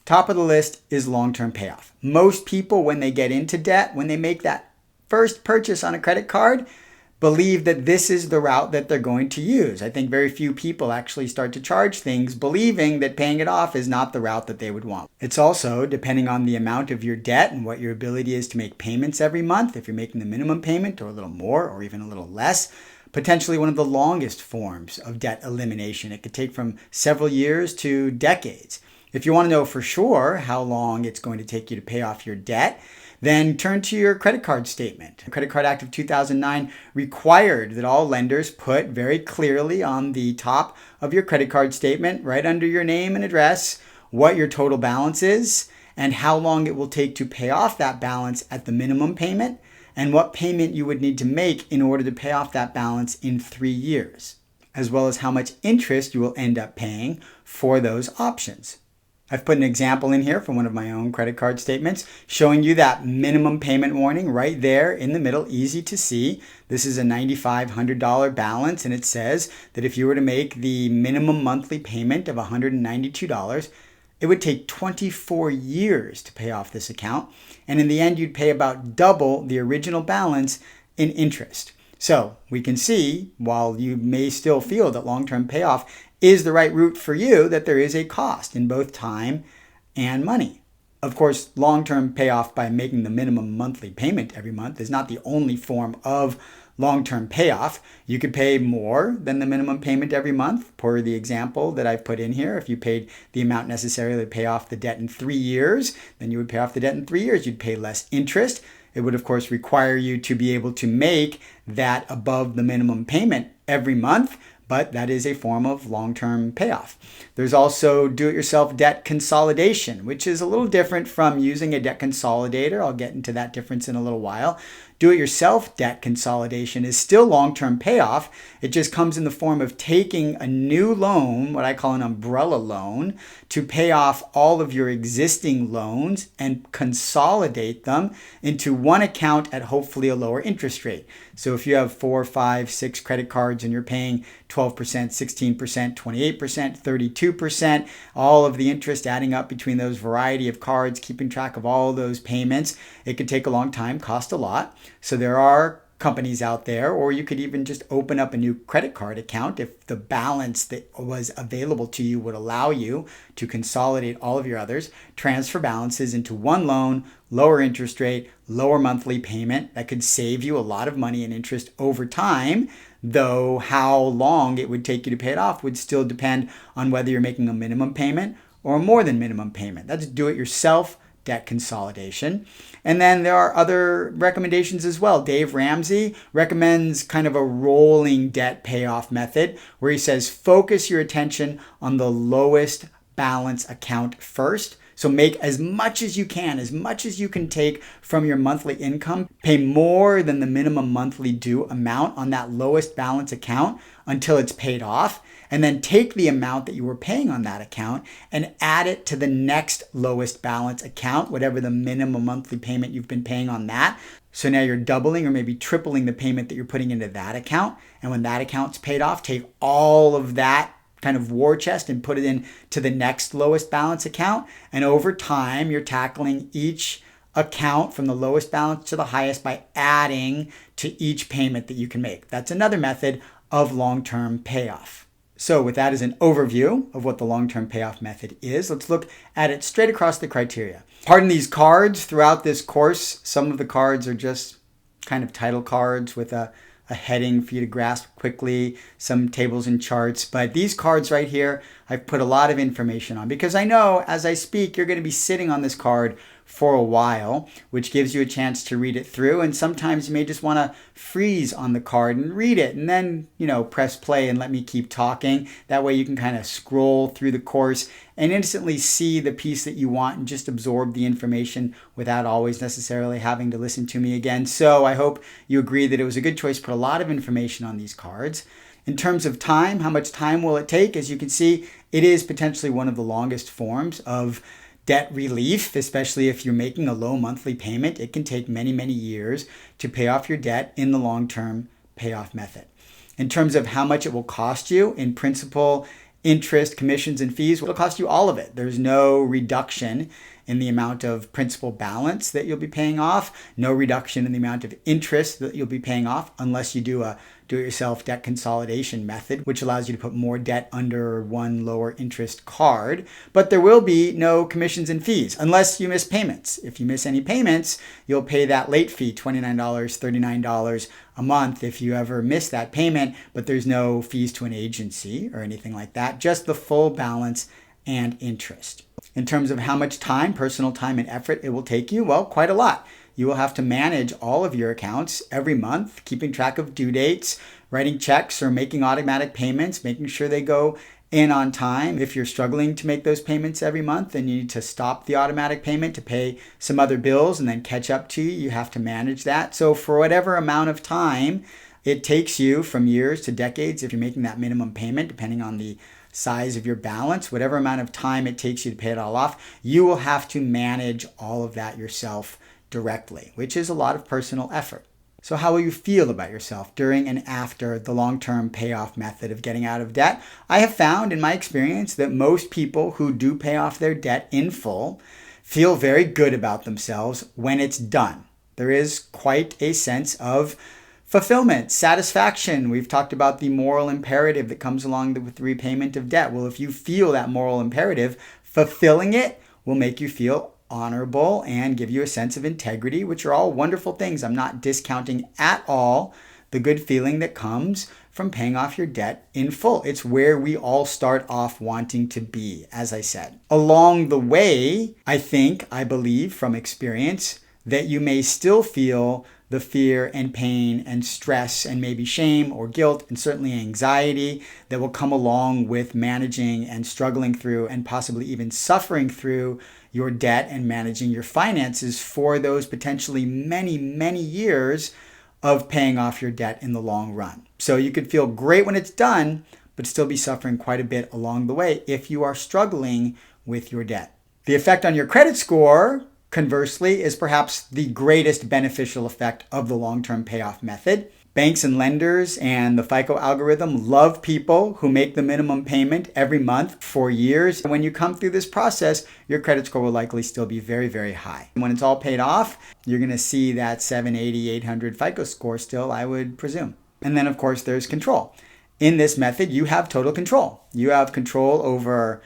Top of the list is long-term payoff. Most people, when they get into debt, when they make that first purchase on a credit card, believe that this is the route that they're going to use. I think very few people actually start to charge things believing that paying it off is not the route that they would want. It's also, depending on the amount of your debt and what your ability is to make payments every month, if you're making the minimum payment or a little more or even a little less, potentially one of the longest forms of debt elimination. It could take from several years to decades. If you want to know for sure how long it's going to take you to pay off your debt, then turn to your credit card statement. The Credit Card Act of 2009 required that all lenders put very clearly on the top of your credit card statement, right under your name and address, what your total balance is and how long it will take to pay off that balance at the minimum payment and what payment you would need to make in order to pay off that balance in 3 years, as well as how much interest you will end up paying for those options. I've put an example in here from one of my own credit card statements showing you that minimum payment warning right there in the middle, easy to see. This is a $9,500 balance, and it says that if you were to make the minimum monthly payment of $192, it would take 24 years to pay off this account. And in the end, you'd pay about double the original balance in interest. So we can see, while you may still feel that long-term payoff is the right route for you, that there is a cost in both time and money. Of course, long-term payoff by making the minimum monthly payment every month is not the only form of long-term payoff. You could pay more than the minimum payment every month, per the example that I've put in here. If you paid the amount necessary to pay off the debt in 3 years, then you would pay off the debt in 3 years. You'd pay less interest. It would, of course, require you to be able to make that above the minimum payment every month, but that is a form of long-term payoff. There's also do-it-yourself debt consolidation, which is a little different from using a debt consolidator. I'll get into that difference in a little while. Do-it-yourself debt consolidation is still long-term payoff. It just comes in the form of taking a new loan, what I call an umbrella loan, to pay off all of your existing loans and consolidate them into one account at hopefully a lower interest rate. So if you have 4, 5, 6 credit cards and you're paying 12%, 16%, 28%, 32%, all of the interest adding up between those variety of cards, keeping track of all those payments, it could take a long time, cost a lot. So there are companies out there, or you could even just open up a new credit card account if the balance that was available to you would allow you to consolidate all of your others, transfer balances into one loan, lower interest rate, lower monthly payment. That could save you a lot of money and interest over time, though how long it would take you to pay it off would still depend on whether you're making a minimum payment or more than minimum payment. That's do-it-yourself debt consolidation. And then there are other recommendations as well. Dave Ramsey recommends kind of a rolling debt payoff method where he says focus your attention on the lowest balance account first. So make as much as you can take from your monthly income, pay more than the minimum monthly due amount on that lowest balance account until it's paid off. And then take the amount that you were paying on that account and add it to the next lowest balance account, whatever the minimum monthly payment you've been paying on that. So now you're doubling or maybe tripling the payment that you're putting into that account. And when that account's paid off, take all of that kind of war chest and put it in to the next lowest balance account. And over time, you're tackling each account from the lowest balance to the highest by adding to each payment that you can make. That's another method of long-term payoff. So with that as an overview of what the long-term payoff method is, let's look at it straight across the criteria. Pardon these cards throughout this course. Some of the cards are just kind of title cards with a heading for you to grasp quickly, some tables and charts. But these cards right here, I've put a lot of information on because I know as I speak, you're going to be sitting on this card for a while, which gives you a chance to read it through. And sometimes you may just want to freeze on the card and read it and then, press play and let me keep talking. That way you can kind of scroll through the course and instantly see the piece that you want and just absorb the information without always necessarily having to listen to me again. So I hope you agree that it was a good choice to put a lot of information on these cards. In terms of time, how much time will it take? As you can see, it is potentially one of the longest forms of debt relief, especially if you're making a low monthly payment. It can take many, many years to pay off your debt in the long-term payoff method. In terms of how much it will cost you, in principle, interest, commissions, and fees, it'll cost you all of it. There's no reduction in the amount of principal balance that you'll be paying off, no reduction in the amount of interest that you'll be paying off unless you do a do-it-yourself debt consolidation method, which allows you to put more debt under one lower interest card. But there will be no commissions and fees unless you miss payments. If you miss any payments, you'll pay that late fee, $29, $39 a month if you ever miss that payment, but there's no fees to an agency or anything like that, just the full balance and interest. In terms of how much time, personal time and effort it will take you, well, quite a lot. You will have to manage all of your accounts every month, keeping track of due dates, writing checks or making automatic payments, making sure they go in on time. If you're struggling to make those payments every month and you need to stop the automatic payment to pay some other bills and then catch up to you, you have to manage that. So for whatever amount of time it takes you, from years to decades, if you're making that minimum payment, depending on the size of your balance, whatever amount of time it takes you to pay it all off, you will have to manage all of that yourself directly, which is a lot of personal effort. So how will you feel about yourself during and after the long-term payoff method of getting out of debt? I have found in my experience that most people who do pay off their debt in full feel very good about themselves when it's done. There is quite a sense of fulfillment, satisfaction. We've talked about the moral imperative that comes along with the repayment of debt. Well, if you feel that moral imperative, fulfilling it will make you feel honorable and give you a sense of integrity, which are all wonderful things. I'm not discounting at all the good feeling that comes from paying off your debt in full. It's where we all start off wanting to be, as I said. Along the way, I believe from experience that you may still feel the fear and pain and stress and maybe shame or guilt and certainly anxiety that will come along with managing and struggling through and possibly even suffering through your debt and managing your finances for those potentially many, many years of paying off your debt in the long run. So you could feel great when it's done, but still be suffering quite a bit along the way if you are struggling with your debt. The effect on your credit score, conversely, is perhaps the greatest beneficial effect of the long-term payoff method. Banks and lenders and the FICO algorithm love people who make the minimum payment every month for years. When you come through this process, your credit score will likely still be very, very high. When it's all paid off, you're going to see that 780, 800 FICO score still, I would presume. And then, of course, there's control. In this method, you have total control. You have control over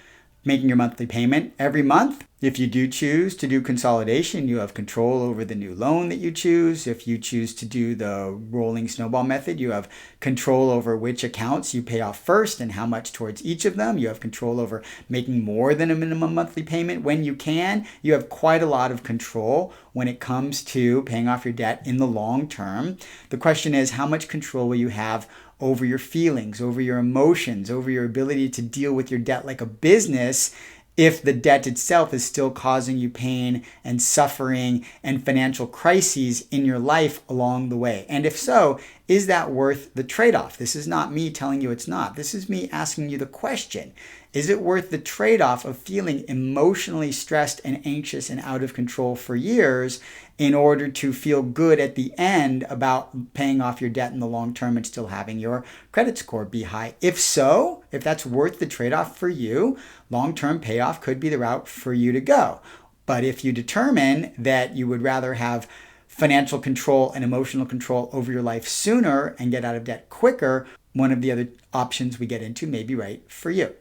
making your monthly payment every month. If you do choose to do consolidation, you have control over the new loan that you choose. If you choose to do the rolling snowball method, you have control over which accounts you pay off first and how much towards each of them. You have control over making more than a minimum monthly payment when you can. You have quite a lot of control when it comes to paying off your debt in the long term. The question is, how much control will you have over your feelings, over your emotions, over your ability to deal with your debt like a business if the debt itself is still causing you pain and suffering and financial crises in your life along the way? And if so, is that worth the trade-off? This is not me telling you it's not. This is me asking you the question. Is it worth the trade-off of feeling emotionally stressed and anxious and out of control for years in order to feel good at the end about paying off your debt in the long term and still having your credit score be high? If so, if that's worth the trade-off for you, long-term payoff could be the route for you to go. But if you determine that you would rather have financial control and emotional control over your life sooner and get out of debt quicker, one of the other options we get into may be right for you.